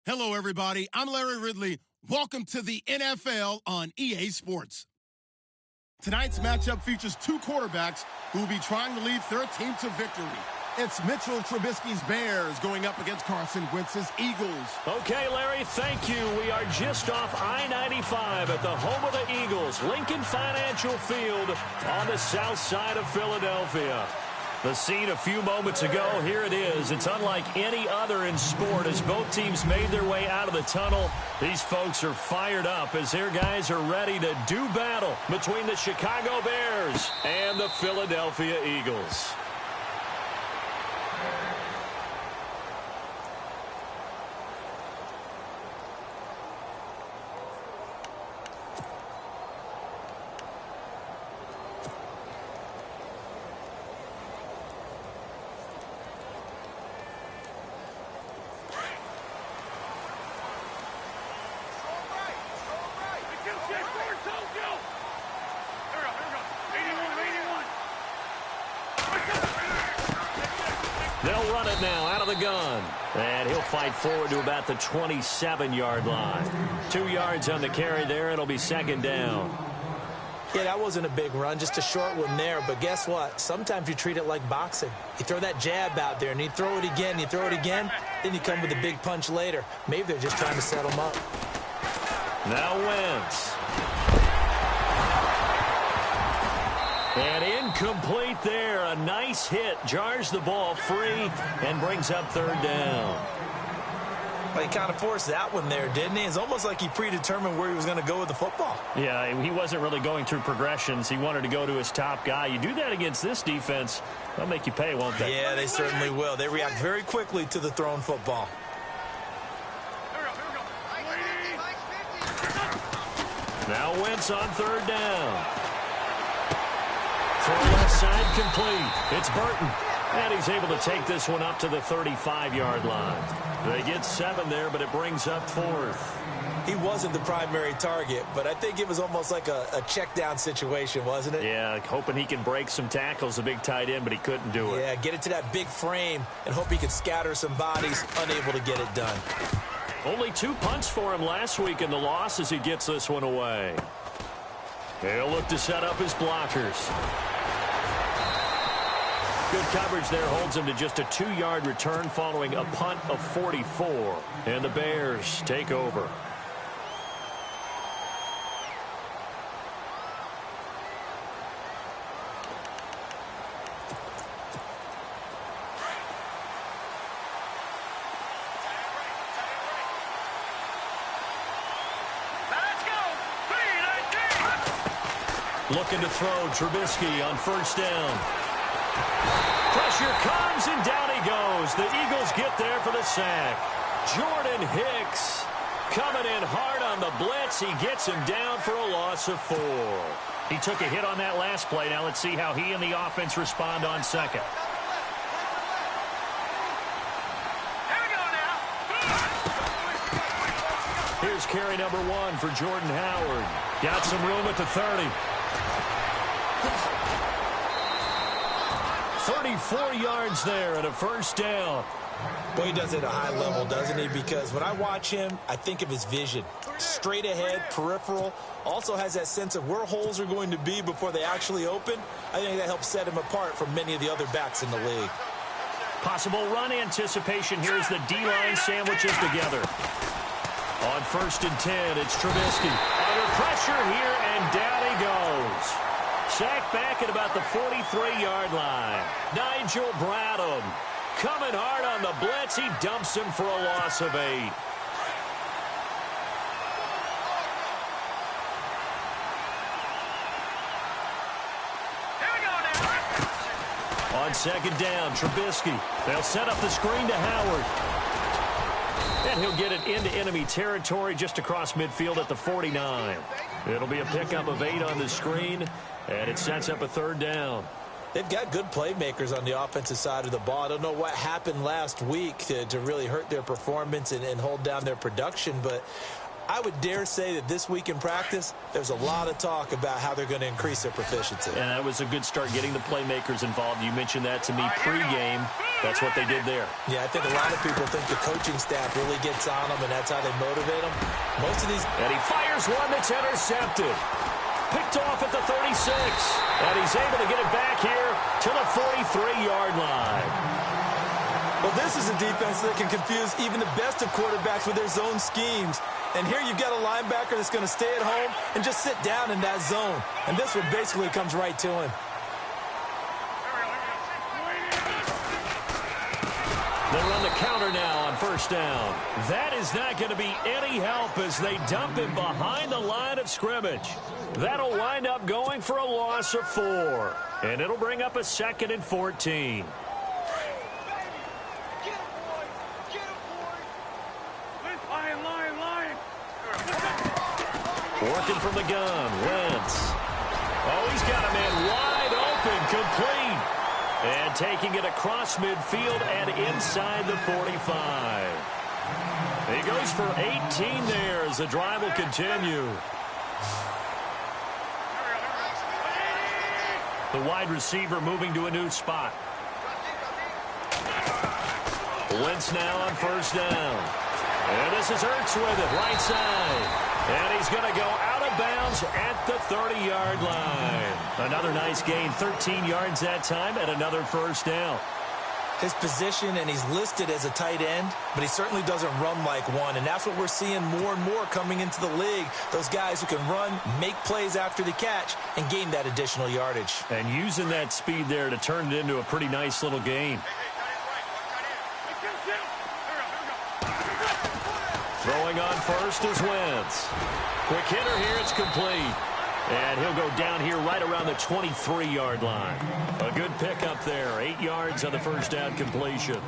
Hello, everybody. I'm Larry Ridley. Welcome to the NFL on EA Sports. Tonight's matchup features two quarterbacks who will be trying to lead their team to victory. It's Mitchell Trubisky's Bears going up against Carson Wentz's Eagles. Okay, Larry, thank you. We are just off I-95 at the home of the Eagles, Lincoln Financial Field on the south side of Philadelphia. The scene a few moments ago, here it is. It's unlike any other in sport as both teams made their way out of the tunnel. These folks are fired up as their guys are ready to do battle between the Chicago Bears and the Philadelphia Eagles. They'll run it now out of the gun. And he'll fight forward to about the 27-yard line. 2 yards on the carry there. It'll be second down. Yeah, that wasn't a big run, just a short one there. But guess what? Sometimes you treat it like boxing. You throw that jab out there, and you throw it again, you throw it again, then you come with a big punch later. Maybe they're just trying to set them up. Now Wentz. And incomplete there. A nice hit. Jars the ball free and brings up third down. Well, he kind of forced that one there, didn't he? It's almost like he predetermined where he was going to go with the football. Yeah, he wasn't really going through progressions. He wanted to go to his top guy. You do that against this defense, they'll make you pay, won't they? Yeah, they certainly will. They react very quickly to the thrown football. Now Wentz on third down. For left side complete. It's Burton. And he's able to take this one up to the 35-yard line. They get 7 there, but it brings up fourth. He wasn't the primary target, but I think it was almost like a check down situation, wasn't it? Yeah, hoping he can break some tackles, a big tight end, but he couldn't do it. Yeah, get it to that big frame and hope he can scatter some bodies, unable to get it done. Only 2 punts for him last week in the loss as he gets this one away. He'll look to set up his blockers. Good coverage there holds him to just a 2-yard return following a punt of 44. And the Bears take over. Looking to throw Trubisky on first down. Pressure comes, and down he goes. The Eagles get there for the sack. Jordan Hicks coming in hard on the blitz. He gets him down for a loss of 4. He took a hit on that last play. Now let's see how he and the offense respond on second. Here's carry number 1 for Jordan Howard. Got some room at the 30. 34 yards there and a first down. Boy, he does it at a high level, doesn't he? Because when I watch him, I think of his vision. Straight ahead, peripheral. Also has that sense of where holes are going to be before they actually open. I think that helps set him apart from many of the other backs in the league. Possible run anticipation here as the D-line sandwiches together. On first and 10, it's Trubisky. Under pressure here, and down he goes. Sacked back at about the 43-yard line. Nigel Bradham coming hard on the blitz. He dumps him for a loss of 8. On second down, Trubisky. They'll set up the screen to Howard. And he'll get it into enemy territory just across midfield at the 49. It'll be a pickup of 8 on the screen, and it sets up a third down. They've got good playmakers on the offensive side of the ball. I don't know what happened last week to really hurt their performance and hold down their production, but I would dare say that this week in practice, there's a lot of talk about how they're going to increase their proficiency. And that was a good start getting the playmakers involved. You mentioned that to me pregame. That's what they did there. Yeah, I think a lot of people think the coaching staff really gets on them, and that's how they motivate them. Most of these... And he fires one that's intercepted. Picked off at the 36. And he's able to get it back here to the 43-yard line. Well, this is a defense that can confuse even the best of quarterbacks with their zone schemes. And here you've got a linebacker that's going to stay at home and just sit down in that zone. And this one basically comes right to him. They run the counter now on first down. That is not going to be any help as they dump him behind the line of scrimmage. That'll wind up going for a loss of 4. And it'll bring up a 2nd and 14. Working from the gun, Wentz. Oh, he's got a man wide open, complete. And taking it across midfield and inside the 45. He goes for 18 there as the drive will continue. The wide receiver moving to a new spot. Wentz now on first down. And this is Ertz with it, right side. And he's going to go out of bounds at the 30-yard line. Another nice gain, 13 yards that time, and another first down. His position, and he's listed as a tight end, but he certainly doesn't run like one, and that's what we're seeing more and more coming into the league. Those guys who can run, make plays after the catch, and gain that additional yardage. And using that speed there to turn it into a pretty nice little gain. Throwing on first is Wentz. Quick hitter here, it's complete. And he'll go down here right around the 23-yard line. A good pickup there, 8 yards on the first down completion.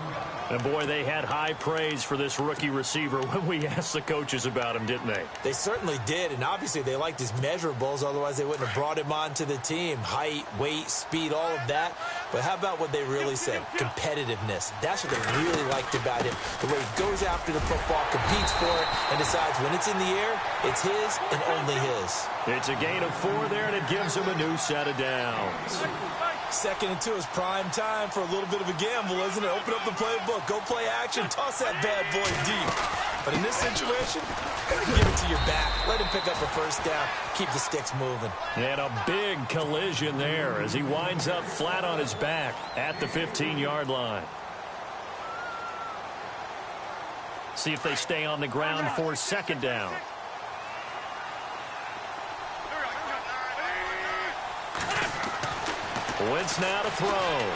And boy, they had high praise for this rookie receiver when we asked the coaches about him, didn't they? They certainly did, and obviously they liked his measurables, otherwise they wouldn't have brought him onto the team. Height, weight, speed, all of that. But how about what they really said? Competitiveness. That's what they really liked about him. The way he goes after the football, competes for it, and decides when it's in the air, it's his and only his. It's a gain of 4 there, and it gives him a new set of downs. 2nd and 2 is prime time for a little bit of a gamble, isn't it? Open up the playbook, go play action, toss that bad boy deep. But in this situation, give it to your back. Let him pick up a first down. Keep the sticks moving. And a big collision there as he winds up flat on his back at the 15-yard line. See if they stay on the ground for 2nd down. Wentz now to throw.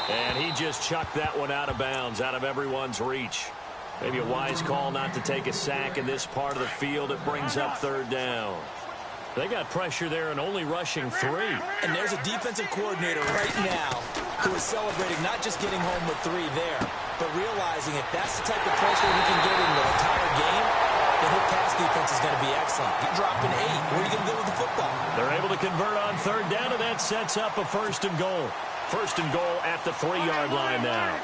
And he just chucked that one out of bounds, out of everyone's reach. Maybe a wise call not to take a sack in this part of the field. It brings up 3rd down. They got pressure there and only rushing 3. And there's a defensive coordinator right now who is celebrating not just getting home with 3 there, but realizing if that's the type of pressure he can get in the entire game, then his pass defense is going to be excellent. You're dropping 8. Where are you going to go with the football? They're able to convert on 3rd down, and that sets up a 1st and goal. 1st and goal at the 3-yard line now.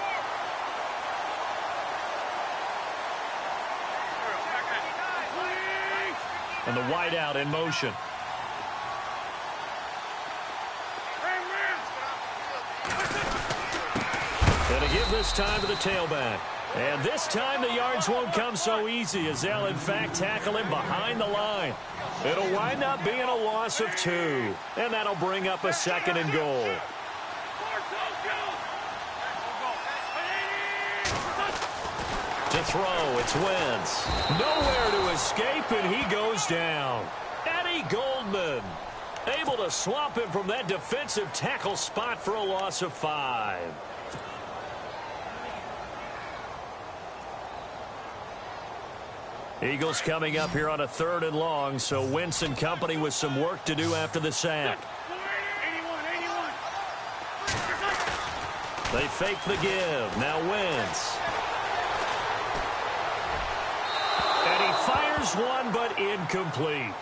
And the wideout in motion. And to give this time to the tailback. And this time the yards won't come so easy as they'll in fact tackle him behind the line. It'll wind up being a loss of 2. And that'll bring up a 2nd and goal. To throw, it's Wentz. Nowhere to escape, and he goes down. Eddie Goldman able to swamp him from that defensive tackle spot for a loss of 5. Eagles coming up here on a 3rd and long, so Wentz and company with some work to do after the sack. They fake the give. Now Wentz. And he fires one, but incomplete.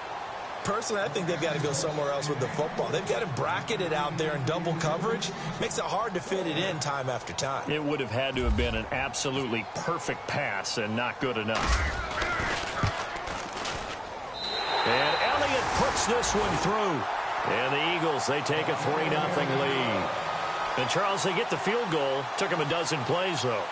Personally, I think they've got to go somewhere else with the football. They've got him bracketed out there in double coverage. Makes it hard to fit it in time after time. It would have had to have been an absolutely perfect pass and not good enough. And Elliott puts this one through. And the Eagles, they take a 3-0 lead. And, Charles, they get the field goal. Took them a dozen plays, though.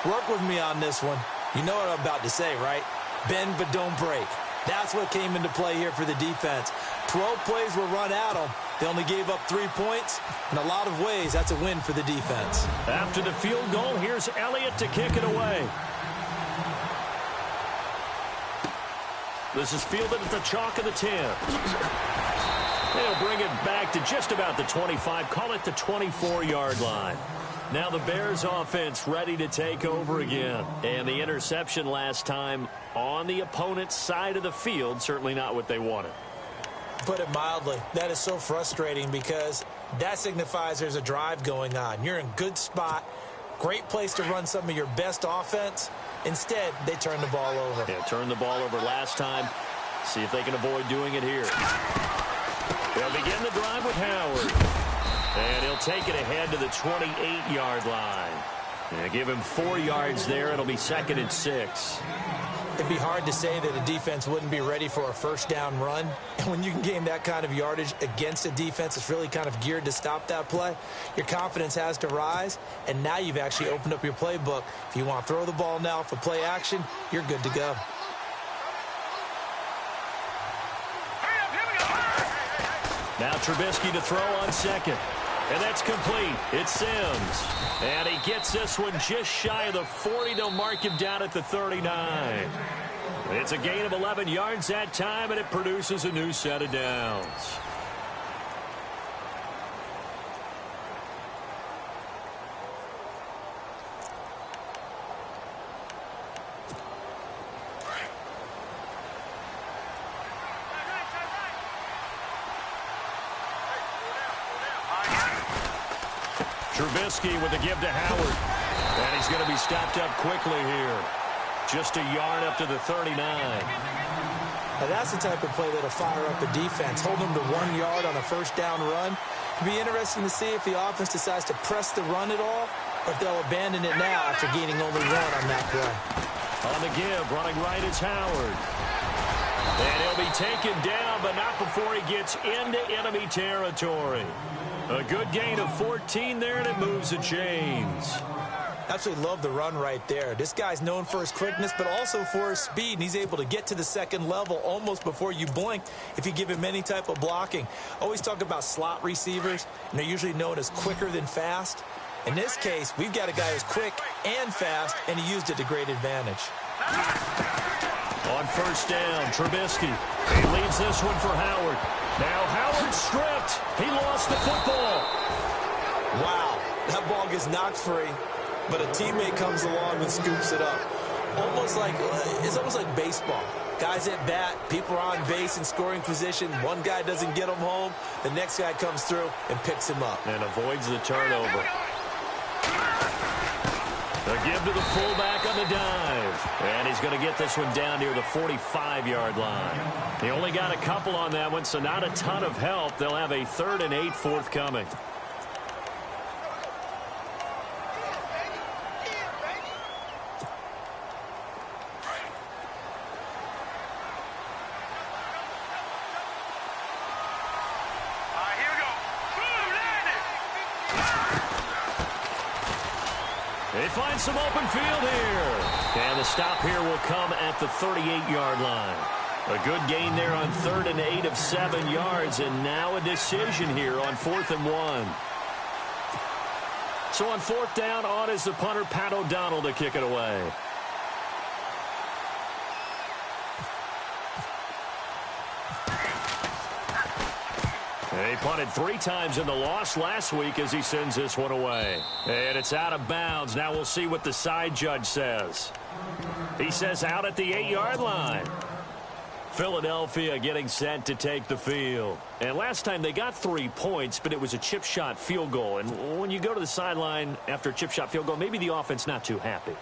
Work with me on this one. You know what I'm about to say, right? Bend but don't break. That's what came into play here for the defense. 12 plays were run at them. They only gave up 3 points. In a lot of ways, that's a win for the defense. After the field goal, here's Elliott to kick it away. This is fielded at the chalk of the 10. They'll bring it back to just about the 25. Call it the 24-yard line. Now the Bears offense ready to take over again. And the interception last time on the opponent's side of the field, certainly not what they wanted. Put it mildly, that is so frustrating because that signifies there's a drive going on. You're in a good spot, great place to run some of your best offense. Instead, they turn the ball over. Yeah, turned the ball over last time. See if they can avoid doing it here. They'll begin the drive with Howard. And he'll take it ahead to the 28-yard line. And give him 4 yards there. It'll be 2nd and 6. It'd be hard to say that a defense wouldn't be ready for a first down run. And when you can gain that kind of yardage against a defense that's really kind of geared to stop that play, your confidence has to rise. And now you've actually opened up your playbook. If you want to throw the ball now for play action, you're good to go. Now Trubisky to throw on second. And that's complete. It's Sims. And he gets this one just shy of the 40. They'll mark him down at the 39. It's a gain of 11 yards that time, and it produces a new set of downs. Trubisky with the give to Howard. And he's going to be stopped up quickly here. Just a yard up to the 39. Now that's the type of play that'll fire up the defense. Hold them to 1 yard on a first down run. It'll be interesting to see if the offense decides to press the run at all, or if they'll abandon it now after gaining only 1 on that play. On the give, running right is Howard. And he'll be taken down, but not before he gets into enemy territory. A good gain of 14 there, and it moves the chains. Absolutely love the run right there. This guy's known for his quickness, but also for his speed, and he's able to get to the second level almost before you blink if you give him any type of blocking. Always talk about slot receivers, and they're usually known as quicker than fast. In this case, we've got a guy who's quick and fast, and he used it to great advantage. On first down, Trubisky. He leads this one for Howard. Now Howard stripped. He lost the football. Wow, that ball gets knocked free, but a teammate comes along and scoops it up. It's almost like baseball. Guys at bat, people are on base in scoring position. One guy doesn't get him home. The next guy comes through and picks him up. And avoids the turnover. The give to the fullback on the dive. And he's going to get this one down near the 45-yard line. He only got a couple on that one, so not a ton of help. They'll have a 3rd and 8 forthcoming. They find some open field here. And the stop here will come at the 38-yard line. A good gain there on 3rd and 8 of 7 yards. And now a decision here on 4th and 1. So on 4th down, on is the punter, Pat O'Donnell, to kick it away. He punted 3 times in the loss last week as he sends this one away. And it's out of bounds. Now we'll see what the side judge says. He says out at the 8-yard line. Philadelphia getting set to take the field. And last time they got 3 points, but it was a chip shot field goal. And when you go to the sideline after a chip shot field goal, maybe the offense not too happy.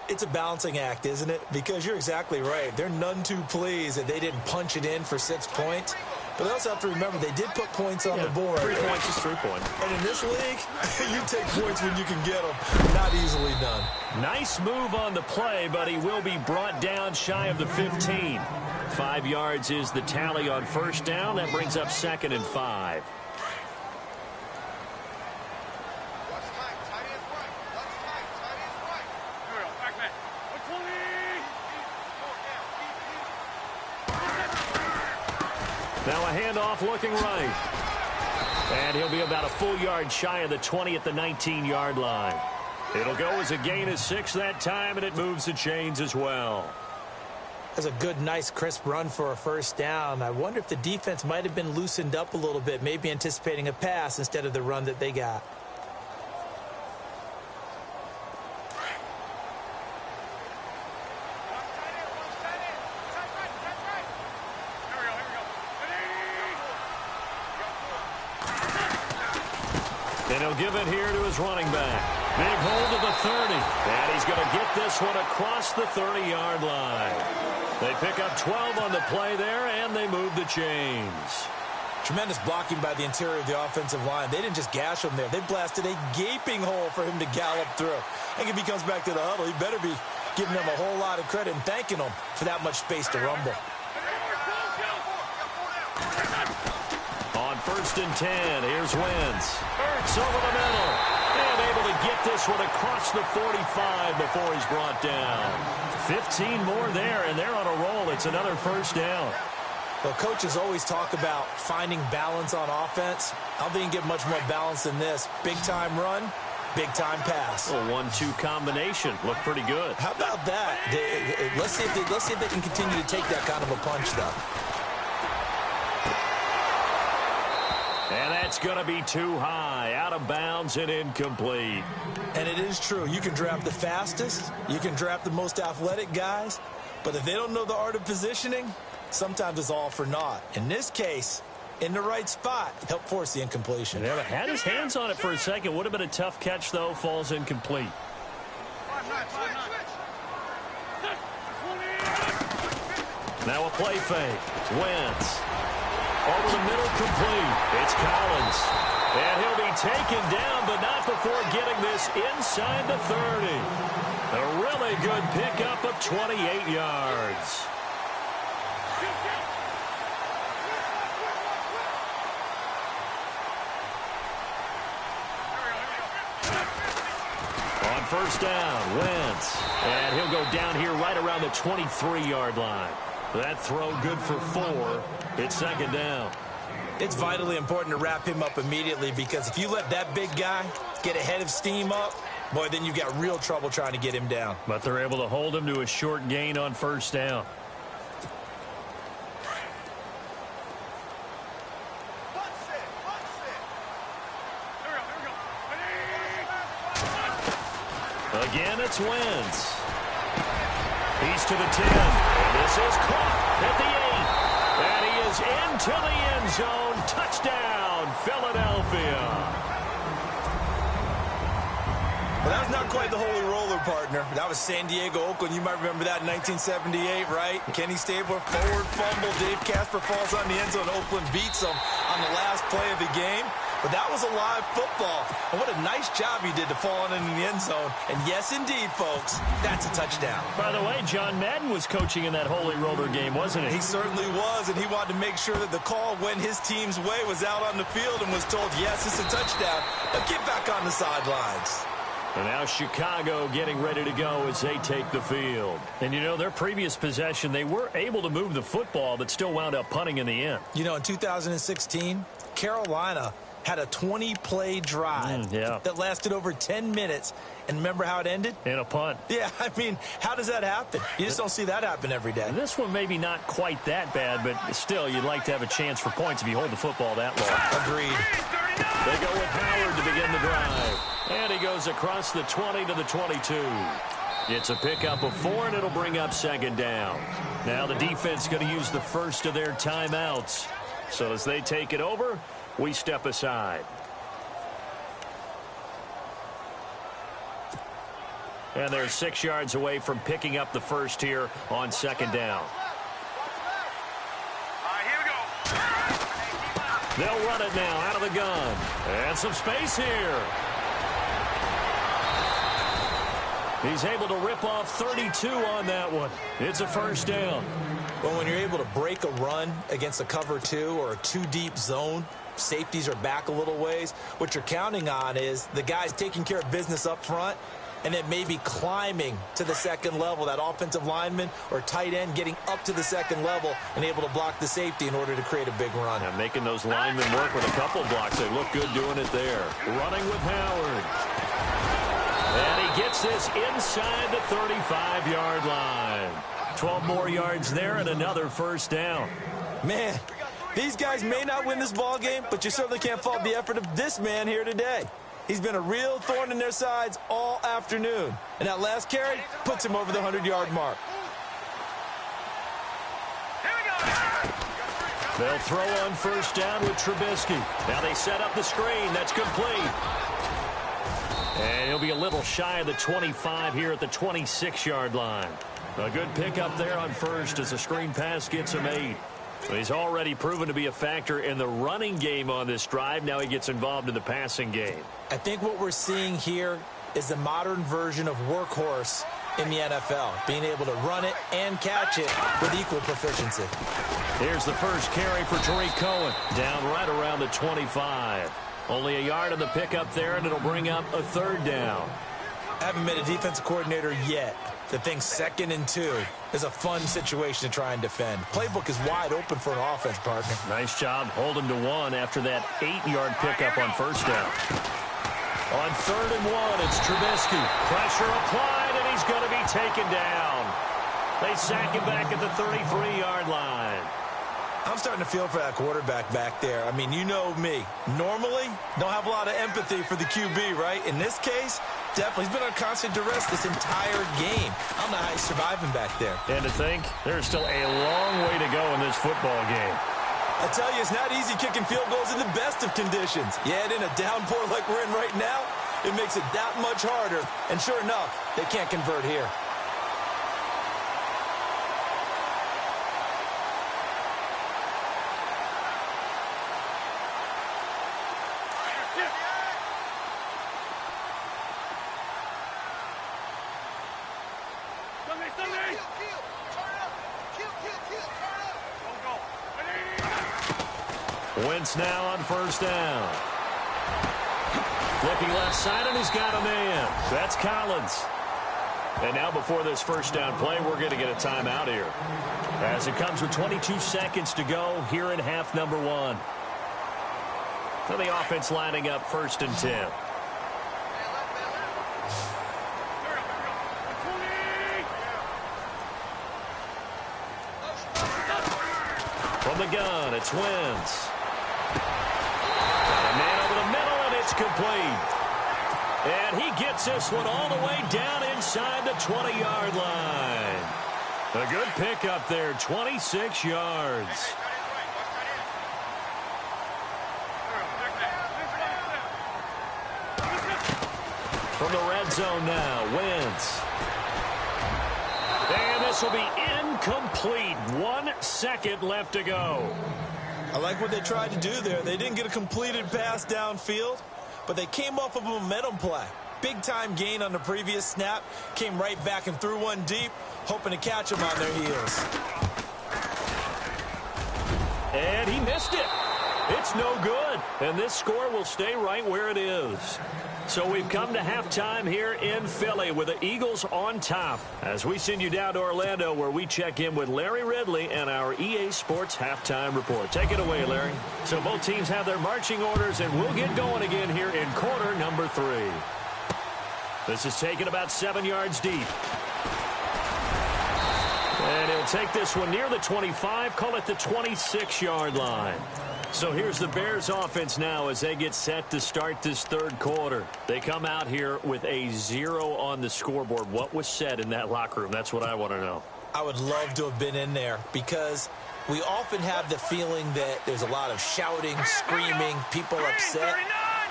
It's a balancing act, isn't it? Because you're exactly right. They're none too pleased that they didn't punch it in for 6 points. But they also have to remember they did put points on the board. 3 points is 3 points. And in this league, you take points when you can get them. Not easily done. Nice move on the play, but he will be brought down shy of the 15. 5 yards is the tally on first down. That brings up 2nd and 5. Now a handoff looking right. And he'll be about a full yard shy of the 20 at the 19-yard line. It'll go as a gain of 6 that time, and it moves the chains as well. That's a good, nice, crisp run for a first down. I wonder if the defense might have been loosened up a little bit, maybe anticipating a pass instead of the run that they got. And he'll give it here to his running back. Big hold of the 30. And he's going to get this one across the 30-yard line. They pick up 12 on the play there, and they move the chains. Tremendous blocking by the interior of the offensive line. They didn't just gash him there. They blasted a gaping hole for him to gallop through. And if he comes back to the huddle, he better be giving them a whole lot of credit and thanking them for that much space to rumble. On 1st and 10, here's Wentz. Hurts over the middle. And able to get this one across the 45 before he's brought down. 15 more there, and they're on a roll. It's another first down. Well, coaches always talk about finding balance on offense. I don't think you can get much more balance than this. Big-time run, big-time pass. A 1-2 combination. Looked pretty good. How about that? Let's see if they can continue to take that kind of a punch, though. And that's going to be too high, out of bounds and incomplete. And it is true. You can draft the fastest. You can draft the most athletic guys. But if they don't know the art of positioning, sometimes it's all for naught. In this case, in the right spot, help force the incompletion. Yeah, had his hands on it for a second. Would have been a tough catch, though. Falls incomplete. Now a play fake. Wentz. Over the middle, complete. It's Collins. And he'll be taken down, but not before getting this inside the 30. A really good pickup of 28 yards. On first down, Wentz. And he'll go down here right around the 23-yard line. That throw good for 4. It's 2nd down. It's vitally important to wrap him up immediately because if you let that big guy get ahead of steam up, boy, then you've got real trouble trying to get him down. But they're able to hold him to a short gain on first down. Again, it's Wentz. He's to the 10. And this is caught at the 8. And he is into the end zone. Touchdown, Philadelphia. Well, that was not quite the holy roller, partner. That was San Diego, Oakland. You might remember that in 1978, right? Kenny Stabler, forward fumble. Dave Casper falls on the end zone. Oakland beats him on the last play of the game. But that was a live football. And what a nice job he did to fall in the end zone. And yes, indeed, folks, that's a touchdown. By the way, John Madden was coaching in that holy roller game, wasn't he? He certainly was, and he wanted to make sure that the call went his team's way, was out on the field and was told, yes, it's a touchdown. Now get back on the sidelines. And now Chicago getting ready to go as they take the field. And, you know, their previous possession, they were able to move the football, but still wound up punting in the end. You know, in 2016, Carolina had a 20-play drive that lasted over 10 minutes. And remember how it ended? In a punt. Yeah, I mean, how does that happen? You just don't see that happen every day. And this one maybe not quite that bad, but still, you'd like to have a chance for points if you hold the football that long. Agreed. They go with Howard to begin the drive. And he goes across the 20 to the 22. It's a pickup of 4, and it'll bring up 2nd down. Now the defense going to use the first of their timeouts. So as they take it over, we step aside. And they're 6 yards away from picking up the first here on 2nd down. All right, here we go. They'll run it now out of the gun. And some space here. He's able to rip off 32 on that one. It's a first down. Well, when you're able to break a run against a cover 2 or a 2-deep zone, safeties are back a little ways. What you're counting on is the guys taking care of business up front and then maybe climbing to the second level, that offensive lineman or tight end getting up to the second level and able to block the safety in order to create a big run. And making those linemen work with a couple blocks. They look good doing it there. Running with Howard. And he gets this inside the 35-yard line. 12 more yards there and another first down. Man, these guys may not win this ball game, but you certainly can't fault the effort of this man here today. He's been a real thorn in their sides all afternoon. And that last carry puts him over the 100-yard mark. They'll throw on first down with Trubisky. Now they set up the screen. That's complete. And he'll be a little shy of the 25 here at the 26-yard line. A good pickup there on first as the screen pass gets him 8. He's already proven to be a factor in the running game on this drive. Now he gets involved in the passing game. I think what we're seeing here is the modern version of workhorse in the NFL, being able to run it and catch it with equal proficiency. Here's the first carry for Tariq Cohen, down right around the 25. Only a yard on the pickup there, and it'll bring up a third down. I haven't been a defensive coordinator yet. The thing 2nd and 2 is a fun situation to try and defend. Playbook is wide open for an offense, partner. Nice job holding to 1 after that 8-yard pickup on first down. On 3rd and 1, it's Trubisky. Pressure applied, and he's going to be taken down. They sack him back at the 33-yard line. I'm starting to feel for that quarterback back there. I mean, you know me. Normally, don't have a lot of empathy for the QB, right? In this case, definitely. He's been on constant duress this entire game. I don't know how he's surviving back there. And to think, there's still a long way to go in this football game. I tell you, it's not easy kicking field goals in the best of conditions. Yet in a downpour like we're in right now, it makes it that much harder. And sure enough, they can't convert here. Wentz now on first down. Flipping left side, and he's got a man. That's Collins. And now before this first down play, we're going to get a timeout here, as it comes with 22 seconds to go here in half number 1. So the offense lining up 1st and 10. From the gun, it's Wentz. A man over the middle, and it's complete. And he gets this one all the way down inside the 20-yard line. A good pickup there, 26 yards. From the red zone now, Wentz. And this will be incomplete. 1 second left to go. I like what they tried to do there. They didn't get a completed pass downfield, but they came off of a momentum play. Big-time gain on the previous snap. Came right back and threw one deep, hoping to catch them on their heels. And he missed it. It's no good. And this score will stay right where it is. So we've come to halftime here in Philly with the Eagles on top, as we send you down to Orlando, where we check in with Larry Ridley and our EA Sports Halftime Report. Take it away, Larry. So both teams have their marching orders, and we'll get going again here in quarter number 3. This is taken about 7 yards deep. And he'll take this one near the 25, call it the 26-yard line. So here's the Bears offense now as they get set to start this 3rd quarter. They come out here with a 0 on the scoreboard. What was said in that locker room? That's what I want to know. I would love to have been in there, because we often have the feeling that there's a lot of shouting, screaming, people upset.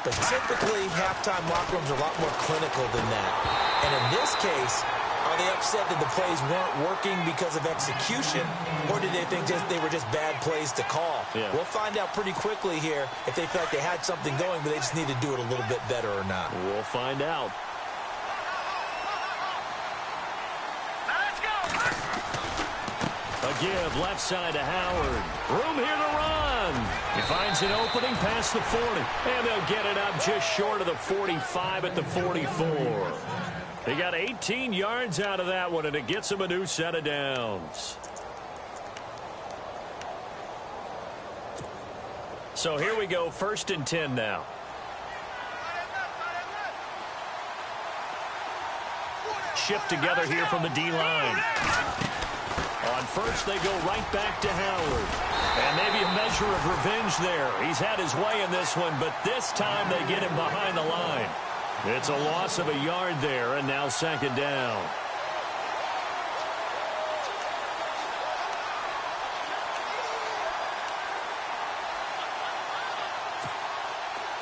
But typically, halftime locker rooms are a lot more clinical than that. And in this case, are they upset that the plays weren't working because of execution, or did they think they were just bad plays to call? Yeah. We'll find out pretty quickly here if they feel like they had something going, but they just need to do it a little bit better or not. We'll find out. A give left side to Howard. Room here to run. He finds an opening past the 40. And they'll get it up just short of the 45 at the 44. They got 18 yards out of that one, and it gets them a new set of downs. So here we go, 1st and 10 now. Shift together here from the D-line. On first, they go right back to Howard. And maybe a measure of revenge there. He's had his way in this one, but this time they get him behind the line. It's a loss of a yard there, and now 2nd down.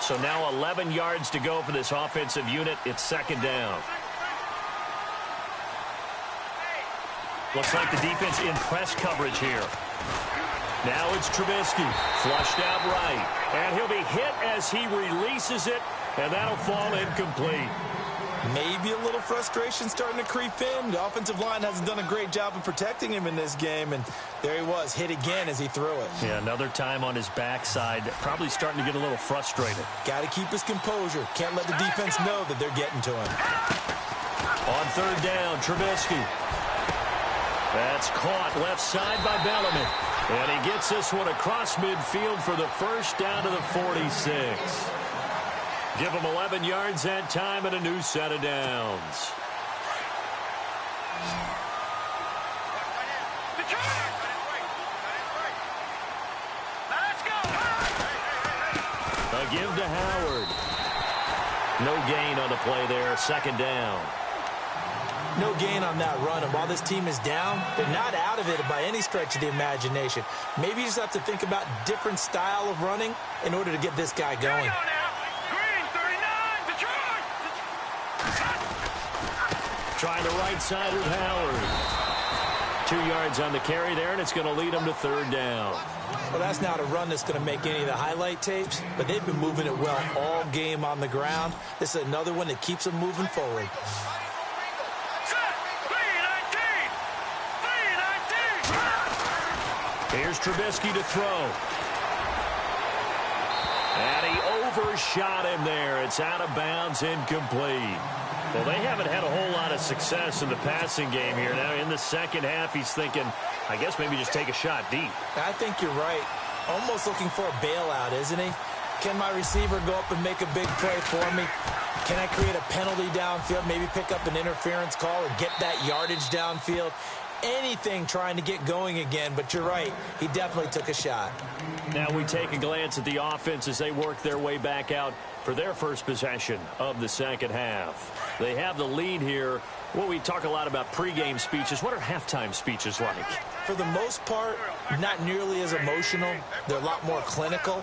So now 11 yards to go for this offensive unit. It's 2nd down. Looks like the defense in press coverage here. Now it's Trubisky, flushed out right. And he'll be hit as he releases it, and that'll fall incomplete. Maybe a little frustration starting to creep in. The offensive line hasn't done a great job of protecting him in this game, and there he was, hit again as he threw it. Yeah, another time on his backside, probably starting to get a little frustrated. Got to keep his composure. Can't let the defense know that they're getting to him. On 3rd down, Trubisky. That's caught left side by Bellamy. And he gets this one across midfield for the 1st down to the 46. Give him 11 yards that time and a new set of downs. A give to Howard. No gain on the play there, 2nd down. No gain on that run, and while this team is down, they're not out of it by any stretch of the imagination. Maybe you just have to think about different style of running in order to get this guy going. Trying the right side with Howard. 2 yards on the carry there, and it's going to lead him to 3rd down. Well, that's not a run that's going to make any of the highlight tapes, but they've been moving it well all game on the ground. This is another one that keeps them moving forward. Here's Trubisky to throw. And he overshot him there. It's out of bounds, incomplete. Well, they haven't had a whole lot of success in the passing game here. Now, in the 2nd half, he's thinking, I guess maybe just take a shot deep. I think you're right. Almost looking for a bailout, isn't he? Can my receiver go up and make a big play for me? Can I create a penalty downfield, maybe pick up an interference call or get that yardage downfield? Anything trying to get going again, but you're right. He definitely took a shot. Now we take a glance at the offense as they work their way back out for their first possession of the 2nd half. They have the lead here. Well, we talk a lot about pregame speeches. What are halftime speeches like? For the most part, not nearly as emotional. They're a lot more clinical.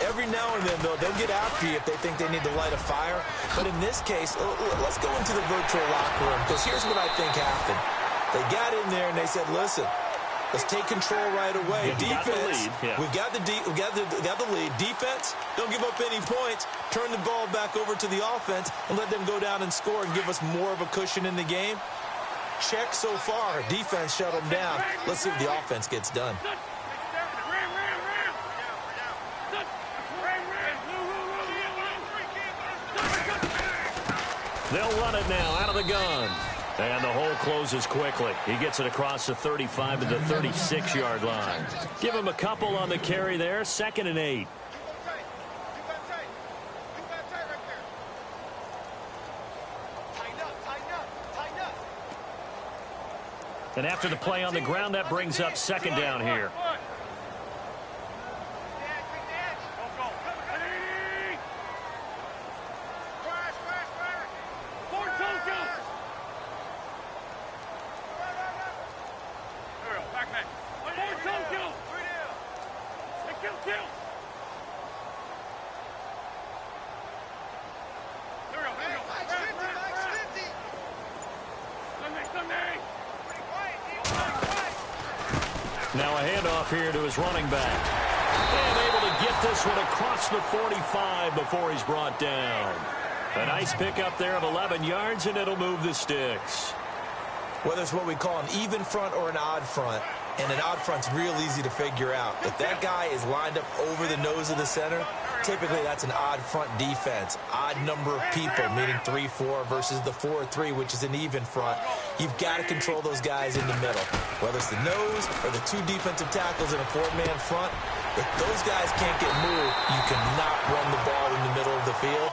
Every now and then, though, they'll get after you if they think they need to light a fire. But in this case, let's go into the virtual locker room, because here's what I think happened. They got in there and they said, listen, let's take control right away. Defense, we've got the lead. Defense, don't give up any points. Turn the ball back over to the offense and let them go down and score and give us more of a cushion in the game. Check so far. Defense shut them down. Let's see if the offense gets done. They'll run it now out of the gun. And the hole closes quickly. He gets it across the 35 to the 36-yard line. Give him a couple on the carry there. 2nd and 8. And after the play on the ground, that brings up 2nd down here. Now a handoff here to his running back. And able to get this one across the 45 before he's brought down. A nice pickup there of 11 yards, and it'll move the sticks. Whether it's what we call an even front or an odd front, and an odd front's real easy to figure out. If that guy is lined up over the nose of the center, typically that's an odd front defense. Odd number of people, meaning 3-4 versus the 4-3, which is an even front. You've got to control those guys in the middle. Whether it's the nose or the two defensive tackles in a four-man front, if those guys can't get moved, you cannot run the ball in the middle of the field.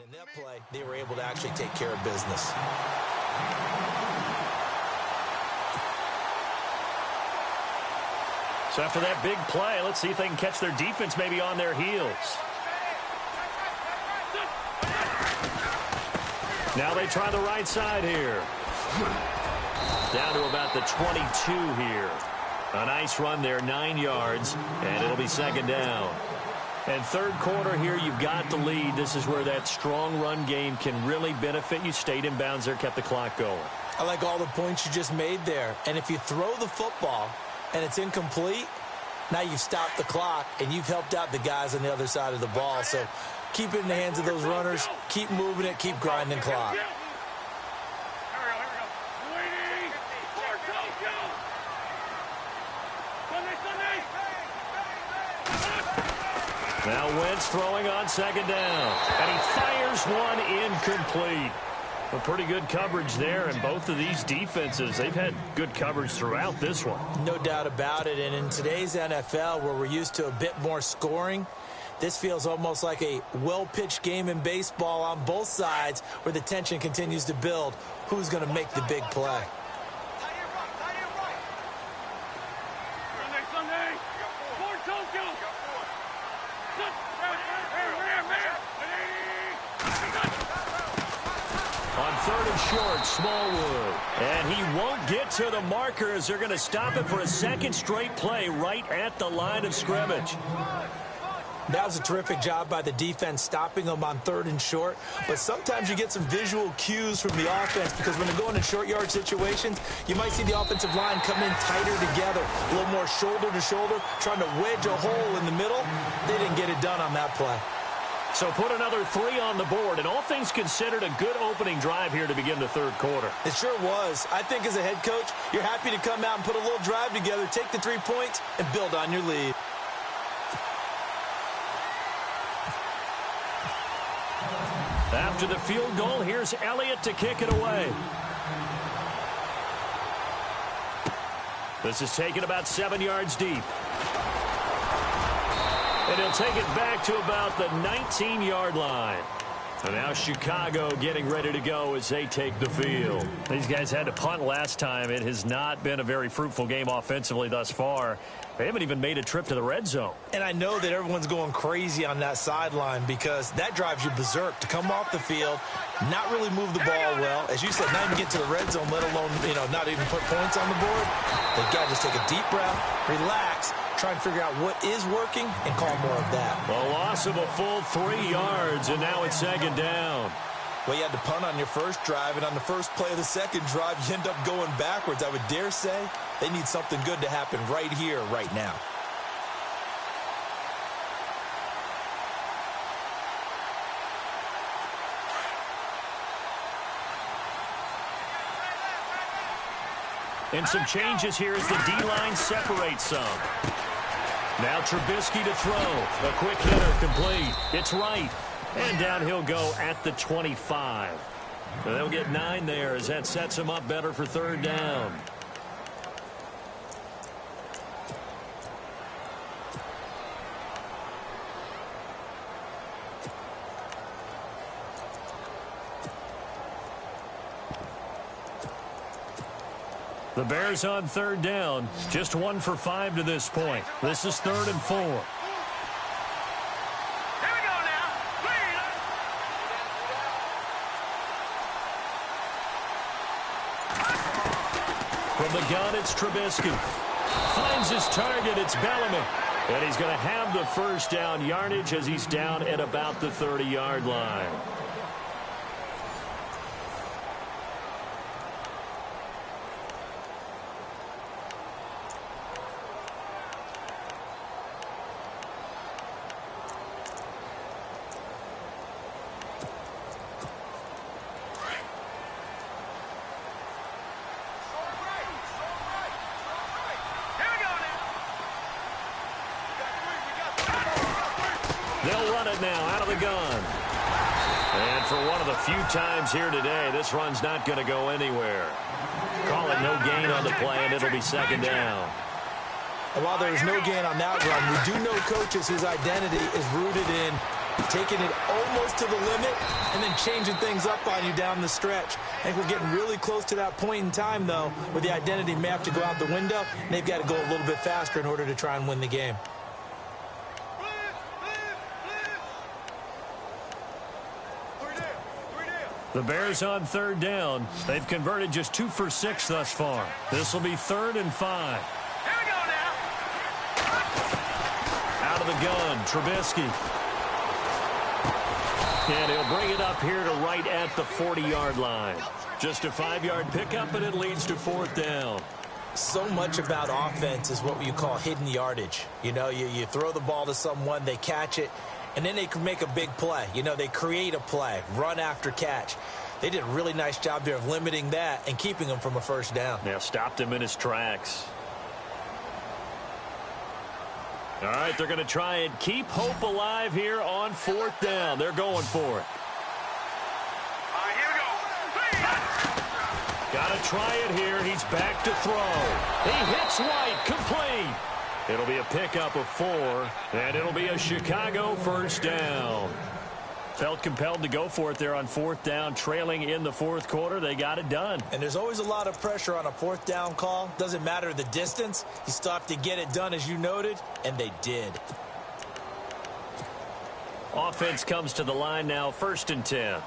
In that play, they were able to actually take care of business. So after that big play, let's see if they can catch their defense maybe on their heels. Now they try the right side here. Down to about the 22 here. A nice run there, 9 yards, and it'll be second down. And third quarter here, you've got the lead. This is where that strong run game can really benefit you. Stayed in bounds there, kept the clock going. I like all the points you just made there. And if you throw the football and it's incomplete, now you've stopped the clock and you've helped out the guys on the other side of the ball. So keep it in the hands of those runners. Keep moving it. Keep grinding clock. Now Wentz throwing on second down. And he fires one incomplete. A pretty good coverage there, and both of these defenses, they've had good coverage throughout this one. No doubt about it, and in today's NFL, where we're used to a bit more scoring, this feels almost like a well-pitched game in baseball on both sides where the tension continues to build. Who's going to make the big play? Third and short, Smallwood. And he won't get to the markers. They're going to stop it for a second straight play right at the line of scrimmage. That was a terrific job by the defense stopping them on third and short. But sometimes you get some visual cues from the offense because when they're going in short yard situations, you might see the offensive line come in tighter together, a little more shoulder to shoulder, trying to wedge a hole in the middle. They didn't get it done on that play. So put another 3 on the board, and all things considered, a good opening drive here to begin the third quarter. It sure was. I think as a head coach, you're happy to come out and put a little drive together, take the 3 points, and build on your lead. After the field goal, here's Elliott to kick it away. This is taken about 7 yards deep. And he'll take it back to about the 19-yard line. And now Chicago getting ready to go as they take the field. These guys had to punt last time. It has not been a very fruitful game offensively thus far. They haven't even made a trip to the red zone. And I know that everyone's going crazy on that sideline because that drives you berserk to come off the field, not really move the ball well. As you said, not even get to the red zone, let alone, not even put points on the board. They've got to just take a deep breath, relax, try and figure out what is working and call more of that. A loss of a full 3 yards, and now it's second down. Well, you had to punt on your first drive, and on the first play of the second drive, you end up going backwards. I would dare say they need something good to happen right here, right now. And some changes here as the D-line separates some. Now Trubisky to throw. A quick hitter complete. It's right. And down he'll go at the 25. So they'll get 9 there as that sets them up better for third down. The Bears on third down. Just 1 for 5 to this point. This is 3rd and 4. From the gun, it's Trubisky. Finds his target, it's Bellamy. And he's going to have the first down yardage as he's down at about the 30-yard line. They'll run it now out of the gun. And for one of the few times here today, this run's not going to go anywhere. Call it no gain on the play, and it'll be second down. And while there's no gain on that run, we do know coaches whose identity is rooted in taking it almost to the limit and then changing things up on you down the stretch. I think we're getting really close to that point in time, though, where the identity may have to go out the window, and they've got to go a little bit faster in order to try and win the game. The Bears on third down. They've converted just 2 for 6 thus far. This will be 3rd and 5. Here we go now. Out of the gun, Trubisky. And he'll bring it up here to right at the 40-yard line. Just a 5-yard pickup, and it leads to 4th down. So much about offense is what you call hidden yardage. You know, you throw the ball to someone, they catch it, and then they can make a big play. You know, they create a play, run after catch. They did a really nice job there of limiting that and keeping him from a first down. Yeah, stopped him in his tracks. All right, they're going to try and keep hope alive here on 4th down. They're going for it. All right, here we go. Got to try it here. He's back to throw. He hits White, complete. It'll be a pickup of 4, and it'll be a Chicago first down. Felt compelled to go for it there on 4th down, trailing in the 4th quarter. They got it done. And there's always a lot of pressure on a 4th down call. Doesn't matter the distance. You still have to get it done, as you noted, and they did. Offense comes to the line now, 1st and 10.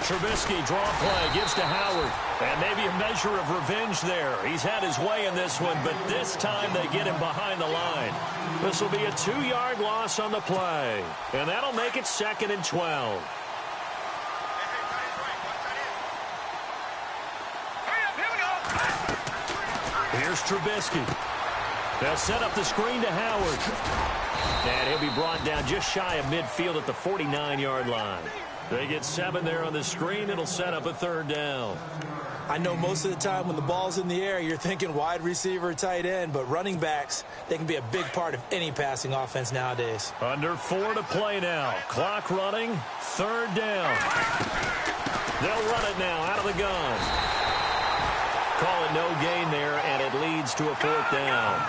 Trubisky, draw play, gives to Howard. And maybe a measure of revenge there. He's had his way in this one, but this time they get him behind the line. This will be a 2-yard loss on the play. And that'll make it 2nd and 12. Here's Trubisky. They'll set up the screen to Howard. And he'll be brought down just shy of midfield at the 49-yard line. They get 7 there on the screen. It'll set up a 3rd down. I know most of the time when the ball's in the air, you're thinking wide receiver, tight end, but running backs, they can be a big part of any passing offense nowadays. Under 4 to play now. Clock running. 3rd down. They'll run it now out of the gun. Call it no gain there, and it leads to a 4th down.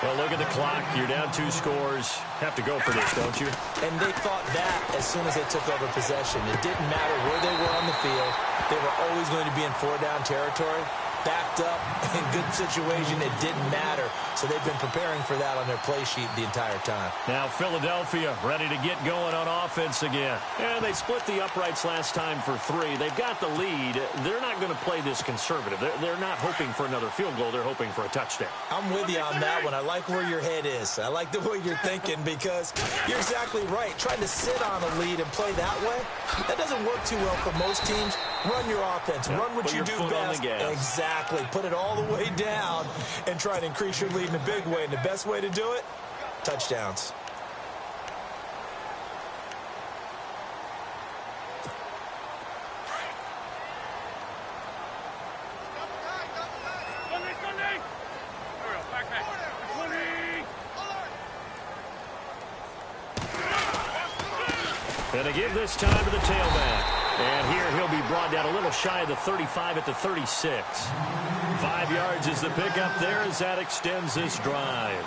Well, look at the clock. You're down 2 scores. Have to go for this, don't you? And they thought that as soon as they took over possession. It didn't matter where they were on the field. They were always going to be in 4-down territory. Backed up, in good situation, it didn't matter. So they've been preparing for that on their play sheet the entire time. Now Philadelphia ready to get going on offense again. And they split the uprights last time for 3. They've got the lead. They're not going to play this conservative. They're not hoping for another field goal. They're hoping for a touchdown. I'm with you on that one. I like where your head is. I like the way you're thinking because you're exactly right. Trying to sit on a lead and play that way, that doesn't work too well for most teams. Run your offense. Yep, run what you do best. Exactly. Put it all the way down and try to increase your lead in a big way. And the best way to do it, touchdowns. And they give this time to the tailback. And here he'll be brought down a little shy of the 35 at the 36. 5 yards is the pickup there as that extends this drive.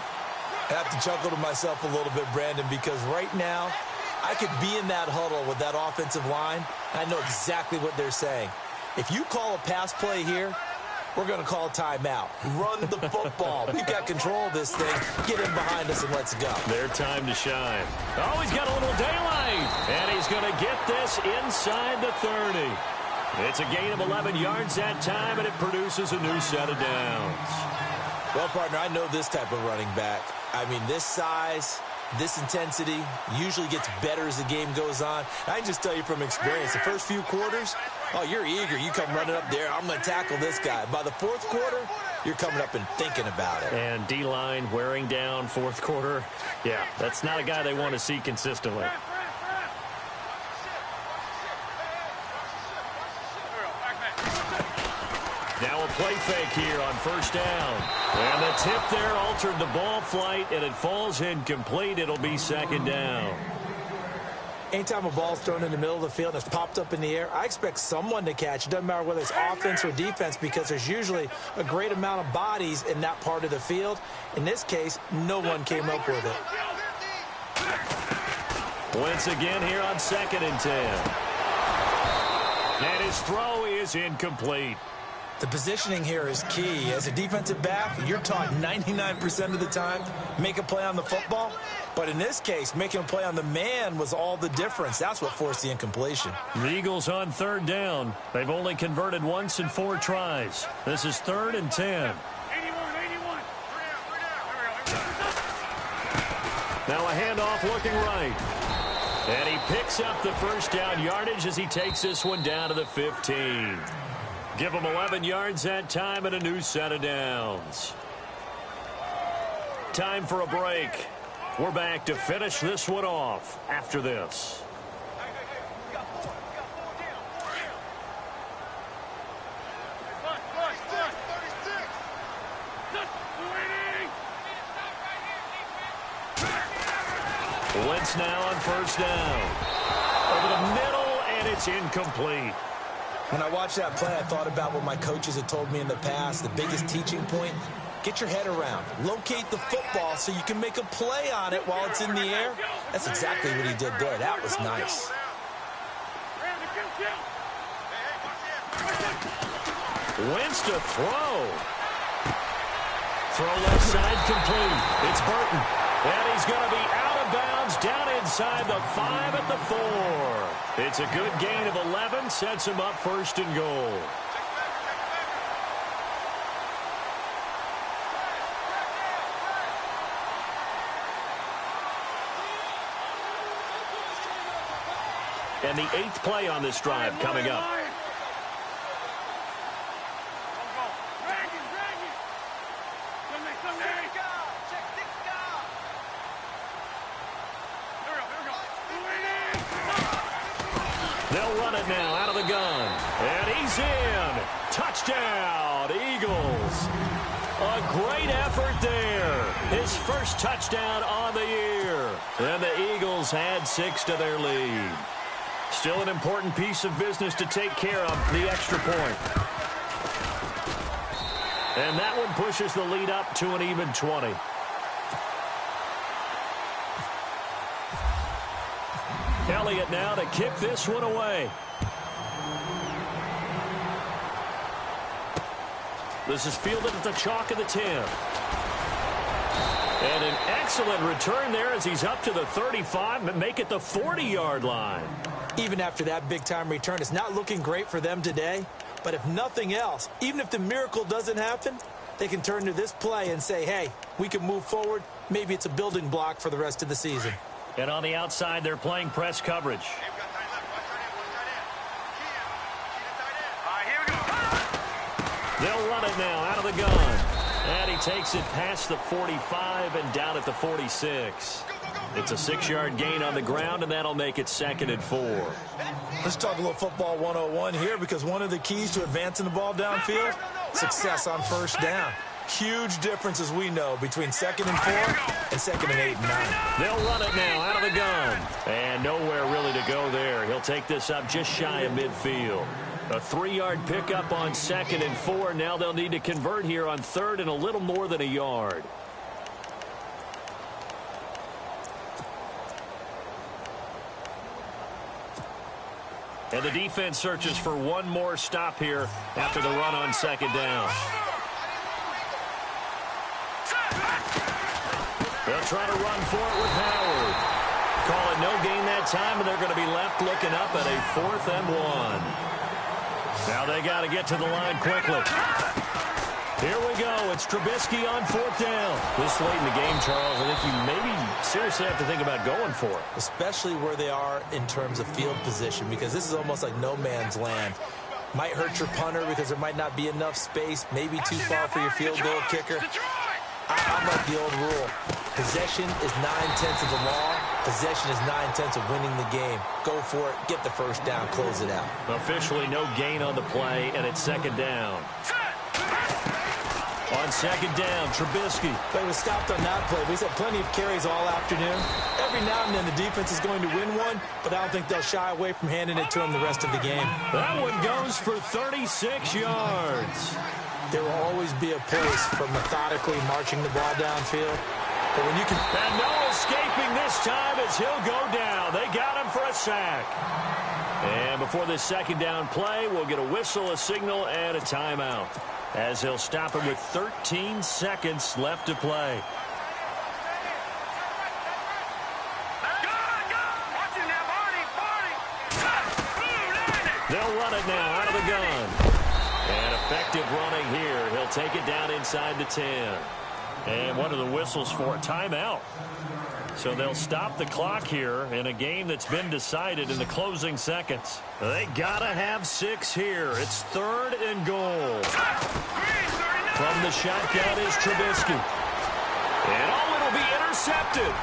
I have to chuckle to myself a little bit, Brandon, because right now I could be in that huddle with that offensive line. I know exactly what they're saying. If you call a pass play here, we're going to call a timeout. Run the football. We've got control of this thing. Get in behind us and let's go. Their time to shine. Oh, he's got a little daylight. And he's going to get this inside the 30. It's a gain of 11 yards that time, and it produces a new set of downs. Well, partner, I know this type of running back. I mean, this size, this intensity usually gets better as the game goes on. I can just tell you from experience, the first few quarters, oh, you're eager. You come running up there. I'm going to tackle this guy. By the 4th quarter, you're coming up and thinking about it. And D-line wearing down 4th quarter. Yeah, that's not a guy they want to see consistently. Now a play fake here on 1st down. And the tip there altered the ball flight, and it falls incomplete. It'll be 2nd down. Anytime a ball's thrown in the middle of the field and it's popped up in the air, I expect someone to catch. It doesn't matter whether it's offense or defense, because there's usually a great amount of bodies in that part of the field. In this case, no one came up with it. Once again here on 2nd and 10. And his throw is incomplete. The positioning here is key. As a defensive back, you're taught 99% of the time, make a play on the football. But in this case, making a play on the man was all the difference. That's what forced the incompletion. The Eagles on 3rd down. They've only converted once in 4 tries. This is 3rd and 10. Now a handoff looking right. And he picks up the first down yardage as he takes this one down to the 15. Give him 11 yards that time and a new set of downs. Time for a break. We're back to finish this one off after this. Wentz now on 1st down. Over the middle, and it's incomplete. When I watched that play, I thought about what my coaches had told me in the past. The biggest teaching point, get your head around. Locate the football so you can make a play on it while it's in the air. That's exactly what he did there. That was nice. Wentz to throw. Throw left side complete. It's Burton. And he's going to be out of bounds down inside the 5 at the 4. It's a good gain of 11. Sets him up 1st and goal. And the 8th play on this drive coming up. They'll run it now out of the gun. And he's in. Touchdown, Eagles. A great effort there. His first touchdown on the year. And the Eagles add 6 to their lead. Still an important piece of business to take care of, the extra point. And that one pushes the lead up to an even 20. Elliott now to kick this one away. This is fielded at the chalk of the 10. And an excellent return there as he's up to the 35 and make it the 40-yard line. Even after that big-time return, it's not looking great for them today. But if nothing else, even if the miracle doesn't happen, they can turn to this play and say, hey, we can move forward. Maybe it's a building block for the rest of the season. And on the outside, they're playing press coverage. They'll run it now out of the gun. And he takes it past the 45 and down at the 46. It's a 6-yard gain on the ground, and that'll make it 2nd and 4. Let's talk a little football 101 here, because one of the keys to advancing the ball downfield, success on 1st down. Huge difference, as we know, between 2nd and 4 and 2nd and 8 and 9. They'll run it now out of the gun. And nowhere really to go there. He'll take this up just shy of midfield. A 3-yard pickup on 2nd and 4. Now they'll need to convert here on 3rd and a little more than a yard. And the defense searches for one more stop here after the run on 2nd down. They'll try to run for it with Howard. Call it no gain that time, and they're going to be left looking up at a 4th and 1. Now they got to get to the line quickly. Here we go. It's Trubisky on 4th down. This late in the game, Charles, I think you maybe seriously have to think about going for it. Especially where they are in terms of field position, because this is almost like no man's land. Might hurt your punter because there might not be enough space, maybe too far for your field goal kicker. I'm like the old rule. Possession is 9/10 of the law. Possession is 9/10 of winning the game. Go for it. Get the first down. Close it out. Officially no gain on the play, and it's 2nd down. On second down, Trubisky. They was stopped on that play. We've had plenty of carries all afternoon. Every now and then the defense is going to win one, but I don't think they'll shy away from handing it to them the rest of the game. That one goes for 36 yards. There will always be a place for methodically marching the ball downfield. But when you can... And no escaping this time as he'll go down. They got him for a sack. And before this second down play, we'll get a whistle, a signal, and a timeout, as he'll stop him with 13 seconds left to play. They'll run it now out of the gun. And effective running here. He'll take it down inside the 10. And what are the whistles for? A timeout. So they'll stop the clock here in a game that's been decided in the closing seconds. They got to have 6 here. It's 3rd and goal. From the shotgun is Trubisky. And it'll be intercepted.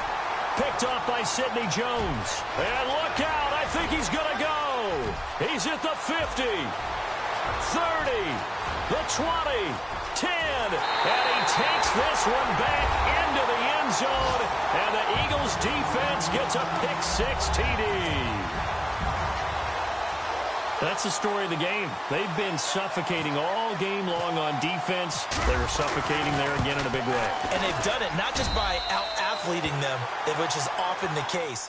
Picked off by Sidney Jones. And look out, I think he's going to go. He's at the 50, 30, the 20, 10, and he takes this one back into the end zone, and the Eagles defense gets a pick-6 TD. That's the story of the game. They've been suffocating all game long on defense. They were suffocating there again in a big way. And they've done it not just by out-athleting them, which is often the case,